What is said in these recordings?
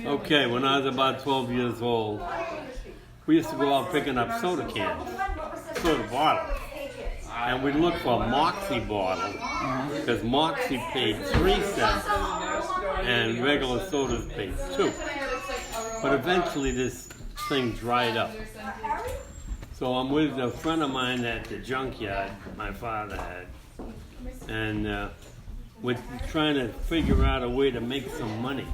Okay, when I was about 12 years old, we used to go out picking up soda cans, soda bottles. And we'd look for a Moxie bottle, because Moxie paid 3 cents and regular sodas paid 2. But eventually this thing dried up. So I'm with a friend of mine at the junkyard my father had, and we're trying to figure out a way to make some money.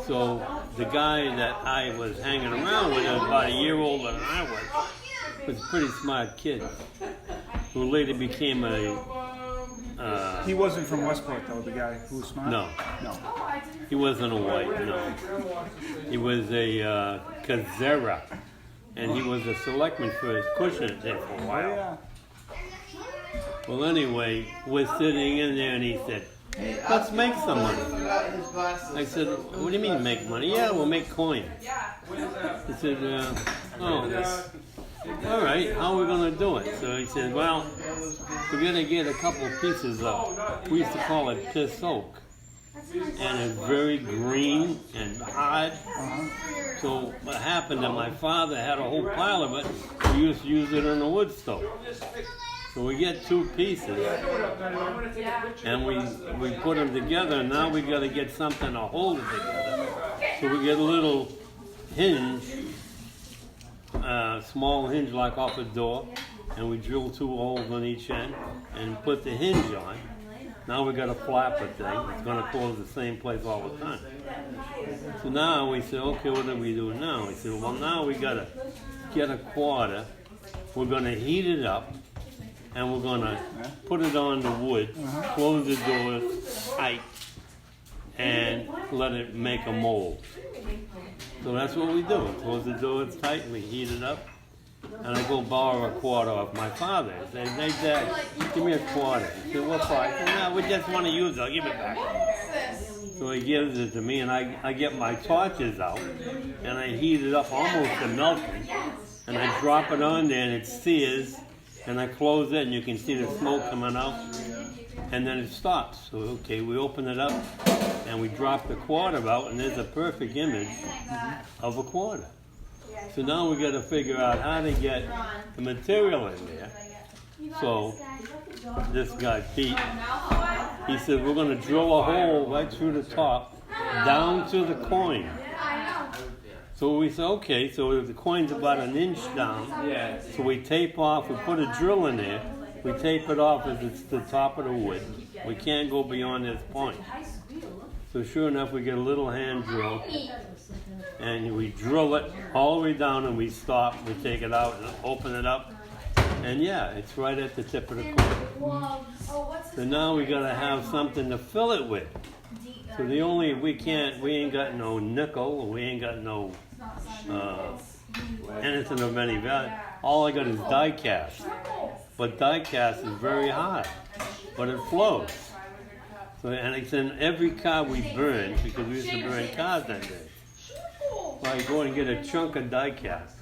So the guy that I was hanging around with, was about a year older than I was a pretty smart kid, who later became a... He wasn't from Westport, though, the guy who was smart? No. No. He wasn't a white, no. He was a Kazera, and he was a selectman for his Cushnet there for a while. Yeah. Well, anyway, we're sitting in there, and he said, let's make some money. I said, what do you mean make money? Yeah, we'll make coins. He said, oh, all right, how are we going to do it? So he said, well, we're going to get a couple pieces of, we used to call it piss oak. And it's very green and hard. So what happened that my father had a whole pile of it. We used to use it in the wood stove. So we get 2 pieces, and we put them together, and now we got to get something to hold it together. So we get a little hinge, small hinge like off a door, and we drill 2 holes on each end and put the hinge on. Now we got a flapper thing. It's going to close the same place all the time. So now we said, okay, what do we do now? We said, well, now we got to get a quarter. We're going to heat it up, and we're going to put it on the wood, close the door tight, and let it make a mold. So that's what we do. Close the door tight, we heat it up, and I go borrow a quarter off my father. I say, hey, Dad, give me a quarter. He said, what for? I said, no, we just want to use it. I'll give it back. So he gives it to me, and I get my torches out, and I heat it up almost to melting, and I drop it on there, and it sears, and I close it, and you can see the smoke coming out, and then it stops. So, okay, we open it up, and we drop the quarter out, and there's a perfect image of a quarter. So now we got to figure out how to get the material in there. So this guy, Pete, he said, we're going to drill a hole right through the top, down to the coin. So we said, okay, so the coin's about 1 inch down. So we tape off, we put a drill in there, we tape it off as it's the top of the wood. We can't go beyond this point. So sure enough, we get a little hand drill, and we drill it all the way down, and we stop, we take it out and open it up, and yeah, it's right at the tip of the coin. So now we gotta have something to fill it with. So we ain't got no nickel, we ain't got no anything of any value. All I got is die cast. But die cast is very hard, but it flows. So, and it's in every car we burn, because we used to burn cars that day. So I go and get a chunk of die cast,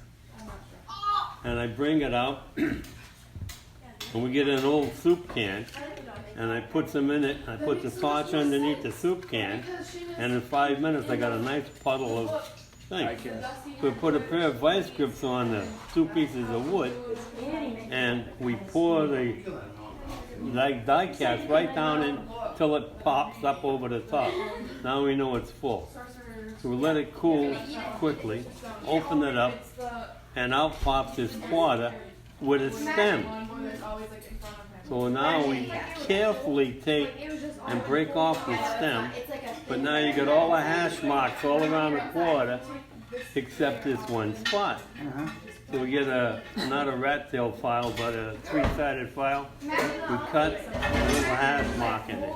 and I bring it out, and we get an old soup can, and I put some in it. I put the torch underneath the soup can, and in 5 minutes I got a nice puddle of things. So we put a pair of vice grips on the 2 pieces of wood, and we pour the die cast right down until it pops up over the top. Now we know it's full. So we let it cool quickly, open it up, and out pops this quarter with a stem. So now we carefully take and break off the stem, but now you got all the hash marks all around the quarter except this one spot. So we get not a rat tail file, but a 3-sided file. We cut a little hash mark in it.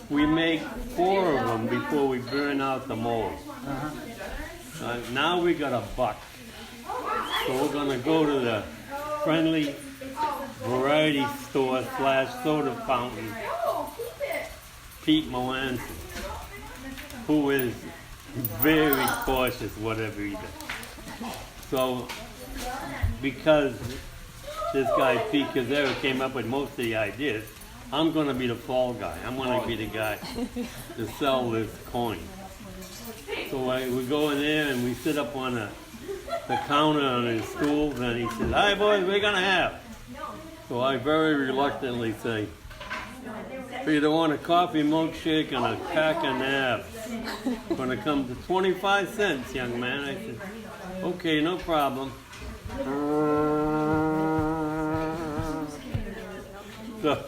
We make 4 of them before we burn out the mold. Now we got a buck. So we're going to go to the Friendly Variety Store / soda fountain, Pete Melanson, who is very cautious whatever he does. So because this guy Pete Kazera came up with most of the ideas, I'm going to be the fall guy. I'm going to be the guy to sell this coin. So we go in there and we sit up on the counter on his stools, and he says, "Hi boys, we're gonna have." So I very reluctantly say, "We either want a coffee milkshake and a pack of nabs. It's gonna come to 25 cents, young man." I said, "Okay, no problem." So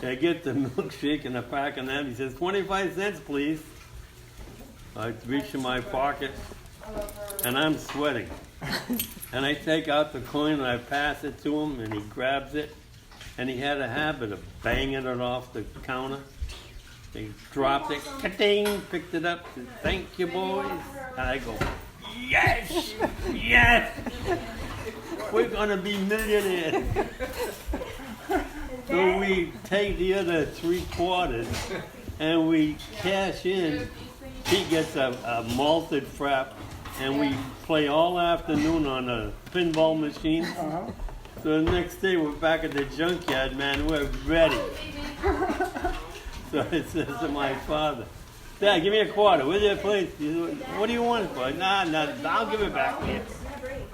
I get the milkshake and a pack of nabs. He says, 25 cents, please. I reach in my pocket, and I'm sweating. And I take out the coin and I pass it to him, and he grabs it. And he had a habit of banging it off the counter. He dropped it, ka-ding, picked it up, said, "Thank you, boys." And I go, "Yes! Yes! We're gonna be millionaires." So we take the other 3/4 and we cash in. He gets a malted frap, and we play all afternoon on a pinball machine. So the next day we're back at the junkyard, man, we're ready. So I says to my father, "Dad, give me a quarter. Where's your place?" He said, "What do you want it for?" Nah, I'll give it back to you.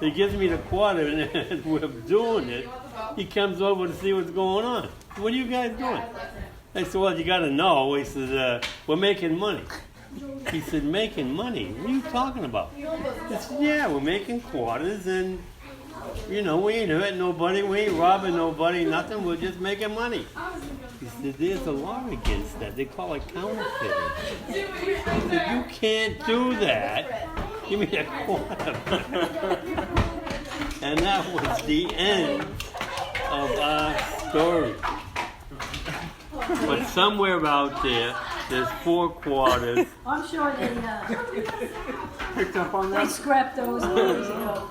He gives me the quarter, and as we're doing it, he comes over to see what's going on. "What are you guys doing?" I said, "Well, you got to know." He says, "We're making money." He said, "Making money? What are you talking about?" I said, "Yeah, we're making quarters, and we ain't hurting nobody, we ain't robbing nobody, nothing. We're just making money." He said, "There's a law against that. They call it counterfeiting." I said, "You can't do that. Give me a quarter." And that was the end of our story. But somewhere out there's 4 quarters. I'm sure they Picked up on they that. scrapped those years ago.